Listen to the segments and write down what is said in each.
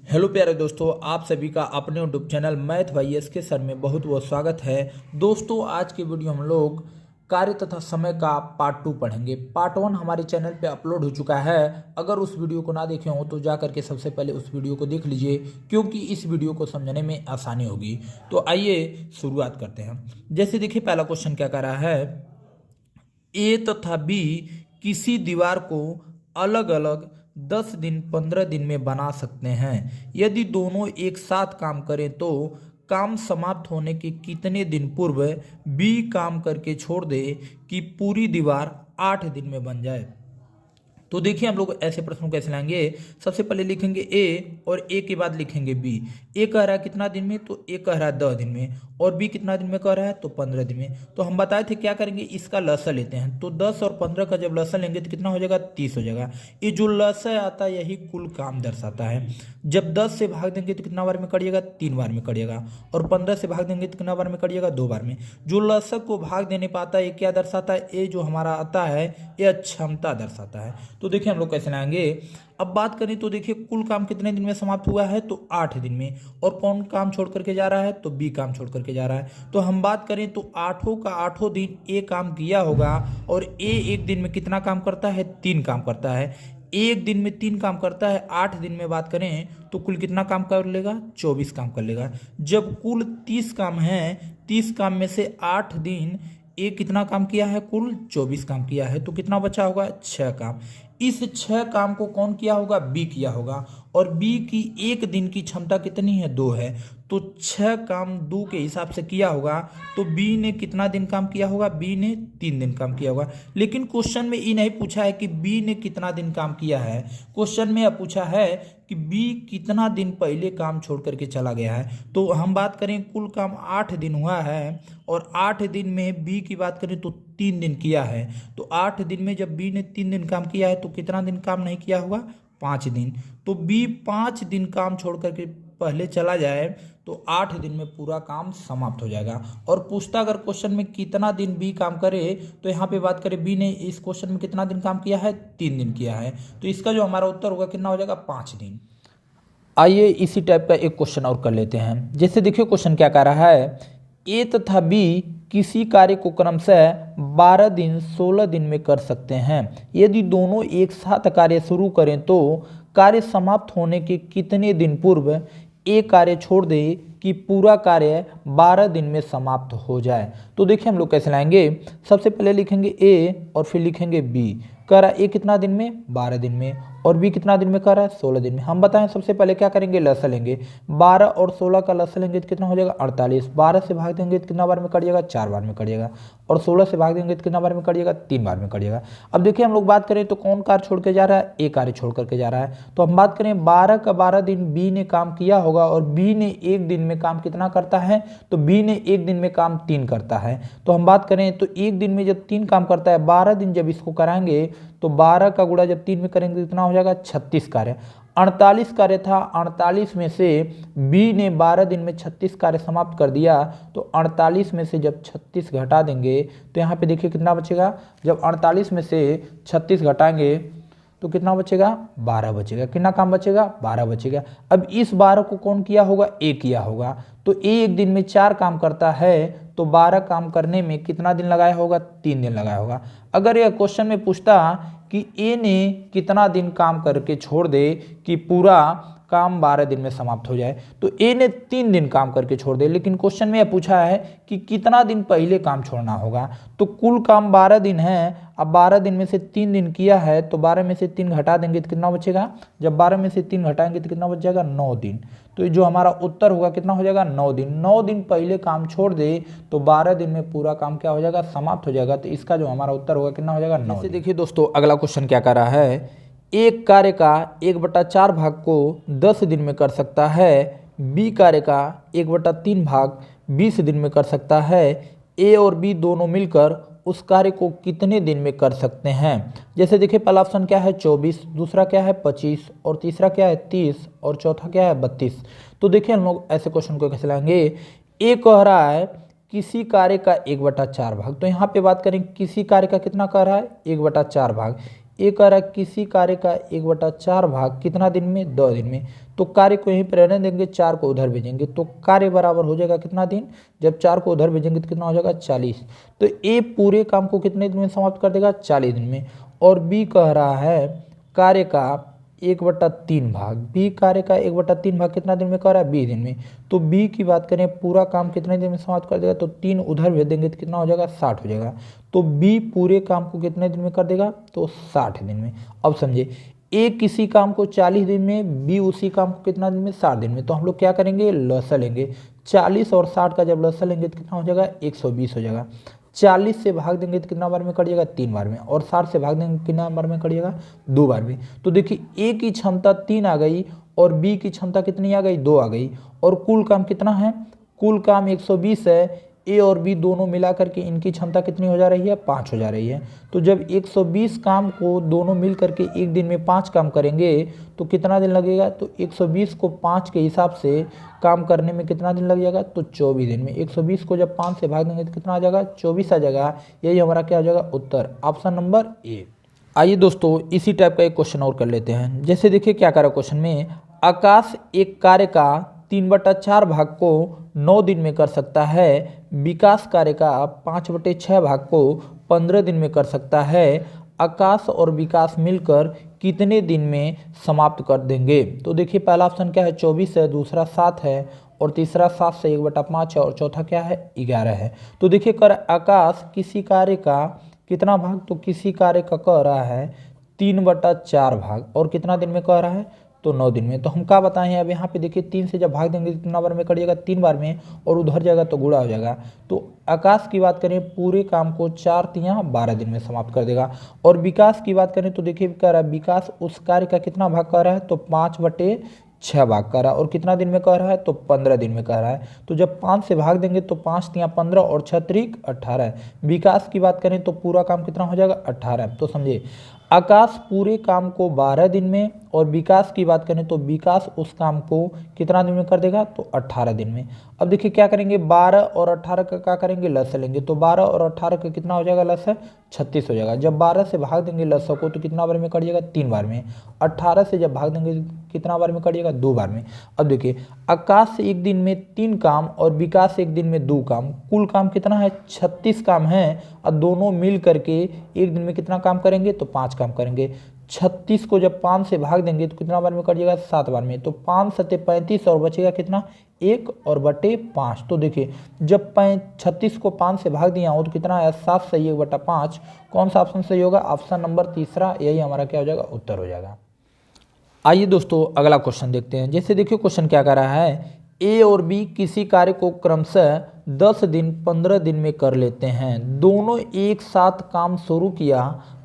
Hello प्यारे दोस्तों, आप सभी का अपने YouTube channel math Y S K sir में बहुत बहुत स्वागत है। दोस्तों, आज की वीडियो हम लोग कार्य तथा समय का पार्ट 2 पढ़ेंगे। पार्ट 1 हमारे चैनल पे अपलोड हो चुका है। अगर उस वीडियो को ना देखे हो तो जा करके सबसे पहले उस वीडियो को देख लीजिए, क्योंकि इस वीडियो को समझने में आसानी होगी। तो आइए शुरुआत करते हैं। जैसे देखिए, पहला क्वेश्चन क्या कर रहा है, ए तथा बी किसी दीवार को अलग अलग 10 दिन 15 दिन में बना सकते हैं। यदि दोनों एक साथ काम करें तो काम समाप्त होने के कितने दिन पूर्व बी काम करके छोड़ दे कि पूरी दीवार 8 दिन में बन जाए। तो देखिए, हम लोग ऐसे प्रश्नों कैसे लाएंगे। सबसे पहले लिखेंगे ए और ए के बाद लिखेंगे बी। ए कह रहा है कितना दिन में, तो ए कह रहा है 10 दिन में, और बी कितना दिन में कह रहा है, तो 15 दिन में। तो हम बताए थे क्या करेंगे, इसका लसा लेते हैं। तो 10 और 15 का जब लसा लेंगे तो कितना हो जाएगा, 30 हो जाएगा। ये जो लसा आता है यही कुल काम दर्शाता है। जब 10 से भाग देंगे तो कितना बार में कटिएगा, 3 बार में कटिएगा। और 15 से भाग देंगे तो कितना बार में कटिएगा, 2 बार में। जो लसक को भाग देने पाता है ये क्या दर्शाता है, ये जो हमारा आता है ये क्षमता दर्शाता है। तो देखिए हम लोग कैसे लाएंगे। अब बात करें तो देखिए, कुल काम कितने दिन में समाप्त हुआ है, तो 8 दिन में। और कौन काम छोड़ करके जा रहा है, तो बी काम छोड़ करके जा रहा है। तो हम बात करें तो 8 का 8 दिन ए काम किया होगा, और ए एक दिन में कितना काम करता है, 3 काम करता है। एक दिन में 3 काम करता है, 8 दिन में बात करें तो कुल कितना काम कर लेगा, 24 काम कर लेगा। जब कुल 30 काम है, 30 काम में से 8 दिन ए कितना काम किया है, कुल 24 काम किया है। तो कितना बचा होगा, 6 काम। इस 6 काम को कौन किया होगा, बी किया होगा। और बी की एक दिन की क्षमता कितनी है, 2 है। तो 6 काम 2 के हिसाब से किया होगा। तो बी ने कितना दिन काम किया होगा, बी ने 3 दिन काम किया होगा। लेकिन क्वेश्चन में ये नहीं पूछा है कि बी ने कितना दिन काम किया है। क्वेश्चन में यह पूछा है कि बी कितना दिन पहले काम छोड़ करके चला गया है। तो हम बात करें कुल काम 8 दिन हुआ है, और 8 दिन में बी की बात करें तो 3 दिन किया है। तो 8 दिन में जब बी ने 3 दिन काम किया है तो कितना दिन काम नहीं किया होगा, 5 दिन। तो बी 5 दिन काम छोड़ करके पहले चला जाए तो 8 दिन में पूरा काम समाप्त हो जाएगा। और पूछता अगर क्वेश्चन में कितना दिन बी काम करे, तो यहाँ पे बात करें बी ने इस क्वेश्चन में कितना दिन काम किया है, 3 दिन किया है। तो इसका जो हमारा उत्तर होगा कितना हो जाएगा, 5 दिन। आइए इसी टाइप का एक क्वेश्चन और कर लेते हैं। जैसे देखिए क्वेश्चन क्या कह रहा है, ए तथा बी किसी कार्य को क्रमशः 12 दिन 16 दिन में कर सकते हैं। यदि दोनों एक साथ कार्य शुरू करें तो कार्य समाप्त होने के कितने दिन पूर्व ए कार्य छोड़ दे कि पूरा कार्य 12 दिन में समाप्त हो जाए। तो देखिए हम लोग कैसे लाएंगे। सबसे पहले लिखेंगे ए और फिर लिखेंगे बी। कह रहा है ए कितना दिन में, 12 दिन में, और बी कितना दिन में कह रहा है, 16 दिन में। हम बताएं सबसे पहले क्या करेंगे, लसा लेंगे। 12 और 16 का लसा लेंगे तो कितना हो जाएगा, 48। 12 से भाग देंगे तो कितना बार में कट जाएगा, 4 बार में कट जाएगा। और 16 से भाग देंगे तो कितना बार में कट जाएगा, 3 बार में कट जाएगा। अब देखिए हम लोग बात करें तो कौन कार्य छोड़ के जा रहा है, ए कार्य छोड़ करके जा रहा है। तो हम बात करें 12 का 12 दिन बी ने काम किया होगा, और बी ने एक दिन में काम कितना करता है, तो बी ने एक दिन में काम 3 करता है। तो हम बात करें तो एक दिन में जब 3 काम करता है, 12 दिन जब इसको कराएंगे तो 12 का गुणा जब 3 में करेंगे तो कितना हो जाएगा, 36 कार्य। 48 कार्य था, 48 में से बी ने 12 दिन में 36 कार्य समाप्त कर दिया। तो 48 में से जब 36 घटा देंगे तो यहाँ पे देखिए कितना बचेगा। जब 48 में से 36 घटाएंगे तो कितना बचेगा, 12 बचेगा। कितना काम बचेगा, 12 बचेगा। अब इस 12 को कौन किया होगा, ए किया होगा। तो ए एक दिन में 4 काम करता है, तो 12 काम करने में कितना दिन लगाया होगा, 3 दिन लगाया होगा। अगर यह क्वेश्चन में पूछता कि ए ने कितना दिन काम करके छोड़ दे कि पूरा काम 12 दिन में समाप्त हो जाए, तो ए ने 3 दिन काम करके छोड़ दे। लेकिन क्वेश्चन में यह पूछा है कि कितना दिन पहले काम छोड़ना होगा। तो कुल काम 12 दिन है। अब 12 दिन में से 3 दिन किया है, तो 12 में से 3 घटा देंगे तो कितना बचेगा। जब 12 में से 3 घटाएंगे तो कितना बच जाएगा, 9 दिन। तो जो हमारा उत्तर होगा कितना हो जाएगा, 9 दिन। 9 दिन पहले काम छोड़ दे तो 12 दिन में पूरा काम क्या हो जाएगा, समाप्त हो जाएगा। तो इसका जो हमारा उत्तर होगा कितना हो जाएगा, 9 दिन। देखिए दोस्तों, अगला क्वेश्चन क्या कर रहा है, एक कार्य का 1/4 भाग को 10 दिन में कर सकता है, बी कार्य का 1/3 भाग 20 दिन में कर सकता है। ए और बी दोनों मिलकर उस कार्य को कितने दिन में कर सकते हैं। जैसे देखिए पहला ऑप्शन क्या है, 24, दूसरा क्या है, 25, और तीसरा क्या है, 30, और चौथा क्या है, 32। तो देखिए हम लोग ऐसे क्वेश्चन को कैसे लाएंगे। ए कह रहा है किसी कार्य का 1/4 भाग, तो यहाँ पे बात करें किसी कार्य का कितना कह रहा है, 1/4 भाग। ए कह रहा है किसी कार्य का 1/4 भाग कितना दिन में, 2 दिन में। तो कार्य को यहीं पर रहने देंगे, 4 को उधर भेजेंगे तो कार्य बराबर हो जाएगा कितना दिन, जब 4 को उधर भेजेंगे तो कितना हो जाएगा 40। तो ए पूरे काम को कितने दिन में समाप्त कर देगा, 40 दिन में। और बी कह रहा है कार्य का 1/3 भाग, बी कार्य का 1/3 भाग कितना दिन में कर रहा है, 20 दिन में। तो बी की बात करें पूरा काम कितने दिन में समाप्त कर देगा, तो 3 उधर भेज देंगे तो कितना हो जाएगा, 60 हो जाएगा। तो बी पूरे काम को कितने दिन में कर देगा, तो 60 दिन में। अब समझे, ए किसी काम को 40 दिन में, बी उसी काम को कितना दिन में, 60 दिन में। तो हम लोग क्या करेंगे, लसा लेंगे। 40 और 60 का जब लसा लेंगे तो कितना हो जाएगा, 120 हो जाएगा। 40 से भाग देंगे तो कितना बार में कटिएगा, 3 बार में। और 60 से भाग देंगे कितना बार में कटिएगा, 2 बार में। तो देखिए ए की क्षमता 3 आ गई और बी की क्षमता कितनी आ गई, 2 आ गई। और कुल काम कितना है, कुल काम 120 है। ए और बी दोनों मिला करके इनकी क्षमता कितनी हो जा रही है, 5 हो जा रही है। तो जब 120 काम को दोनों मिल करके एक दिन में 5 काम करेंगे तो कितना दिन लगेगा, तो 120 को 5 के हिसाब से काम करने में कितना दिन लग जाएगा, तो 24 दिन में। 120 को जब 5 से भाग देंगे तो कितना आ जाएगा, 24 आ जाएगा। यही हमारा क्या हो जाएगा, उत्तर, ऑप्शन नंबर ए। आइए दोस्तों इसी टाइप का एक क्वेश्चन और कर लेते हैं। जैसे देखिए क्या करा क्वेश्चन में, आकाश एक कार्य का 3/4 भाग को 9 दिन में कर सकता है, विकास कार्य का 5/6 भाग को 15 दिन में कर सकता है। आकाश और विकास मिलकर कितने दिन में समाप्त कर देंगे। तो देखिए पहला ऑप्शन क्या है, 24 है, दूसरा 7 है और तीसरा 7 से 1/5 है और चौथा क्या है, 11 है। तो देखिए कर आकाश किसी कार्य का कितना भाग, तो किसी कार्य का कह रहा है 3/4 भाग और कितना दिन में कह रहा है, तो 9 दिन में। तो हम क्या बताएं, अब यहाँ पे देखिए 3 से जब भाग देंगे तो कितना बार में कटिएगा, 3 बार में। और उधर जाएगा तो गुणा हो जाएगा। तो आकाश की बात करें पूरे काम को 4 तियां 12 दिन में समाप्त कर देगा। और विकास की बात करें तो देखिए कह रहा है विकास उस कार्य का कितना भाग कर रहा है, तो 5/6 भाग कर रहा है और कितना दिन में कह रहा है, तो 15 दिन में कह रहा है। तो जब 5 से भाग देंगे तो 5 तियां 15 और 6 त्रिक 18। विकास की बात करें तो पूरा काम कितना हो जाएगा, 18। तो समझिए आकाश पूरे काम को 12 दिन में और विकास की बात करें तो विकास उस काम को कितना दिन में कर देगा, तो 18 दिन में। अब देखिए क्या करेंगे, 12 और 18 का क्या करेंगे, लस लेंगे। तो 12 और 18 का कितना हो जाएगा, लस 36 हो जाएगा। जब 12 से भाग देंगे लस को तो कितना बार में कट जाएगा, 3 बार में। 18 से जब भाग देंगे कितना बार में कट जाएगा, 2 बार में। अब देखिए आकाश एक दिन में 3 काम और विकास एक दिन में 2 काम, कुल काम कितना है, 36 काम है। और दोनों मिल करके एक दिन में कितना काम करेंगे, तो 5 काम करेंगे। 36 को जब 5 से भाग देंगे तो कितना बार में कट जाएगा, 7 बार में। तो 5 सत्ते 35 और बचेगा कितना, 1 और बटे 5। तो देखिए जब 36 को 5 से भाग दिया हो तो कितना आया, 7 से 1/5। कौन सा ऑप्शन सही होगा, ऑप्शन नंबर तीसरा, यही हमारा क्या हो जाएगा, उत्तर हो जाएगा। आइए दोस्तों अगला क्वेश्चन देखते हैं। जैसे देखिए क्वेश्चन क्या कर रहा है, ए और बी किसी कार्य को क्रमशः 10 दिन 15 दिन में कर लेते हैं। दोनों एक साथ काम शुरू किया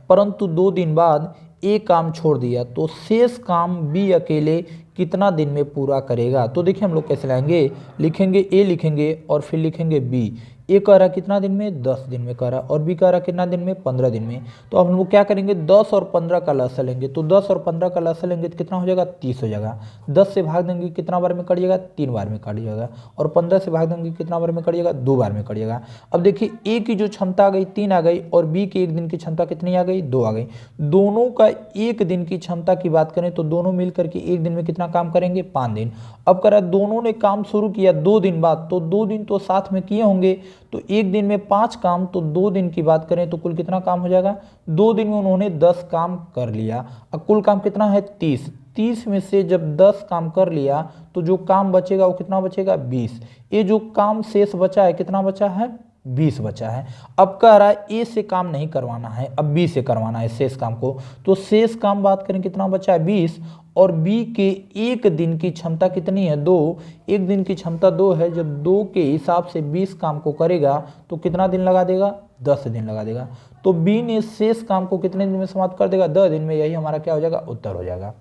परंतु 2 दिन बाद ए काम छोड़ दिया, तो शेष काम बी अकेले कितना दिन में पूरा करेगा। तो देखिए हम लोग कैसे लाएंगे, लिखेंगे ए लिखेंगे और फिर लिखेंगे बी। ए कह रहा कितना दिन में, 10 दिन में कह रहा, और बी कह रहा कितना दिन में, 15 दिन में। तो अब हम लोग क्या करेंगे, 10 और 15 का लसा लेंगे। तो 10 और 15 का लसा लेंगे तो कितना हो जाएगा, 30 हो जाएगा। 10 से भाग देंगे कितना बार में कट जाएगा, 3 बार में कट जाएगा। और 15 से भाग देंगे कितना बार में कट जाएगा, 2 बार में कट जाएगा। अब देखिए ए की जो क्षमता आ गई 3 आ गई और बी की एक दिन की क्षमता कितनी आ गई, 2 आ गई। दोनों का एक दिन की क्षमता की बात करें तो दोनों मिल करके एक दिन में कितना काम करेंगे, 5 दिन। अब कह रहा दोनों ने काम शुरू किया 2 दिन बाद, तो 2 दिन तो साथ में किए होंगे, तो एक दिन में 5 काम, तो 2 दिन की बात करें तो कुल कितना काम हो जाएगा, 2 दिन में उन्होंने 10 काम कर लिया। अब कुल काम कितना है, 30 में से जब 10 काम कर लिया तो जो काम बचेगा वो कितना बचेगा, 20। ये जो काम शेष बचा है कितना बचा है, 20 बचा है। अब कह रहा है ए से काम नहीं करवाना है, अब बी से करवाना है शेष काम को। तो शेष काम बात करें कितना बचा है, 20। और बी के एक दिन की क्षमता कितनी है, 2। एक दिन की क्षमता 2 है। जब 2 के हिसाब से 20 काम को करेगा तो कितना दिन लगा देगा, 10 दिन लगा देगा। तो बी ने शेष काम को कितने दिन में समाप्त कर देगा, 10 दिन में। यही हमारा क्या हो जाएगा, उत्तर हो जाएगा।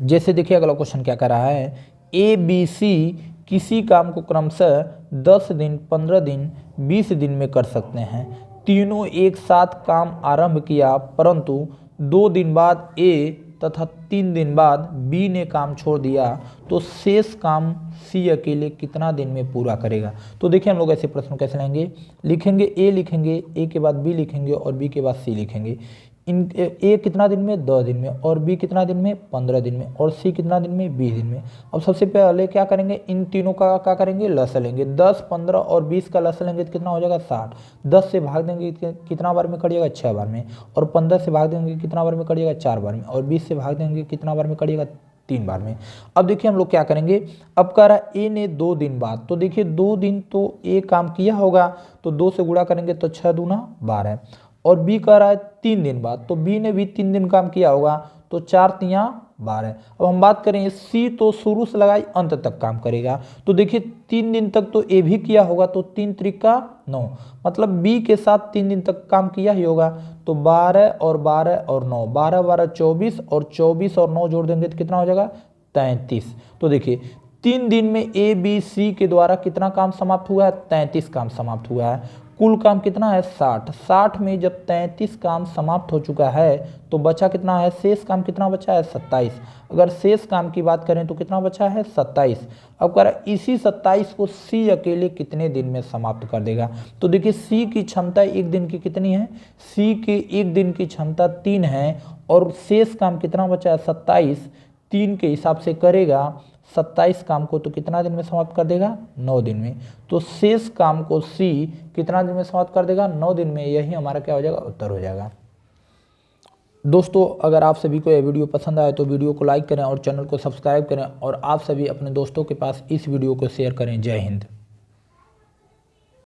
जैसे देखिए अगला क्वेश्चन क्या कर रहा है, ए बी सी किसी काम को क्रमशः 10 दिन 15 दिन 20 दिन में कर सकते हैं। तीनों एक साथ काम आरंभ किया परंतु 2 दिन बाद ए तथा 3 दिन बाद बी ने काम छोड़ दिया, तो शेष काम सी अकेले कितना दिन में पूरा करेगा। तो देखिए हम लोग ऐसे प्रश्न कैसे लेंगे, लिखेंगे ए लिखेंगे, ए के बाद बी लिखेंगे और बी के बाद सी लिखेंगे। ए कितना दिन में, 10 दिन में, और बी कितना दिन में, 15 दिन में, और सी कितना दिन में, 20 दिन में। अब सबसे पहले क्या करेंगे, इन तीनों का क्या करेंगे, लस लेंगे। 10, 15 और 20 का लस लेंगे तो कितना हो जाएगा, 60। 10 से भाग देंगे कितना बार में कटिएगा, 6 बार में, और 15 से भाग देंगे कितना बार में कटिएगा, 4 बार में, और 20 से भाग देंगे कितना बार में कटिएगा, 3 बार में। अब देखिए हम लोग क्या करेंगे, अब कह रहा है ए ने 2 दिन बाद, तो देखिए 2 दिन तो ए काम किया होगा, तो 2 से गुणा करेंगे तो 6 दूना 12, और बी कह रहा है 3 दिन बाद, तो बी ने भी 3 दिन काम किया होगा, तो 4 तिया 12। अब हम बात करें सी, तो शुरू से लगाई अंत तक काम करेगा, तो देखिए 3 दिन तक तो ए भी किया होगा, तो 3 त्रिका 9, मतलब बी के साथ 3 दिन तक काम किया ही होगा, तो 12 और 12 और 9, 12 12 24, और 24 और 9 जोड़ देंगे तो कितना हो जाएगा, 33। तो देखिए 3 दिन में ए बी सी के द्वारा कितना काम समाप्त हुआ है, 33 काम समाप्त हुआ है। कुल काम कितना है, 60। 60 में जब 33 काम समाप्त हो चुका है तो बचा कितना है, शेष काम कितना बचा है, 27। अगर शेष काम की बात करें तो कितना बचा है, 27। अब कह रहा है इसी 27 को सी अकेले कितने दिन में समाप्त कर देगा। तो देखिए सी की क्षमता एक दिन की कितनी है, सी की एक दिन की क्षमता 3 है, और शेष काम कितना बचा है, 27। 3 के हिसाब से करेगा 27 काम को, तो कितना दिन में समाप्त कर देगा, 9 दिन में। तो शेष काम को सी कितना दिन में समाप्त कर देगा, 9 दिन में। यही हमारा क्या हो जाएगा, उत्तर हो जाएगा। दोस्तों अगर आप सभी को यह वीडियो पसंद आए तो वीडियो को लाइक करें और चैनल को सब्सक्राइब करें, और आप सभी अपने दोस्तों के पास इस वीडियो को शेयर करें। जय हिंद।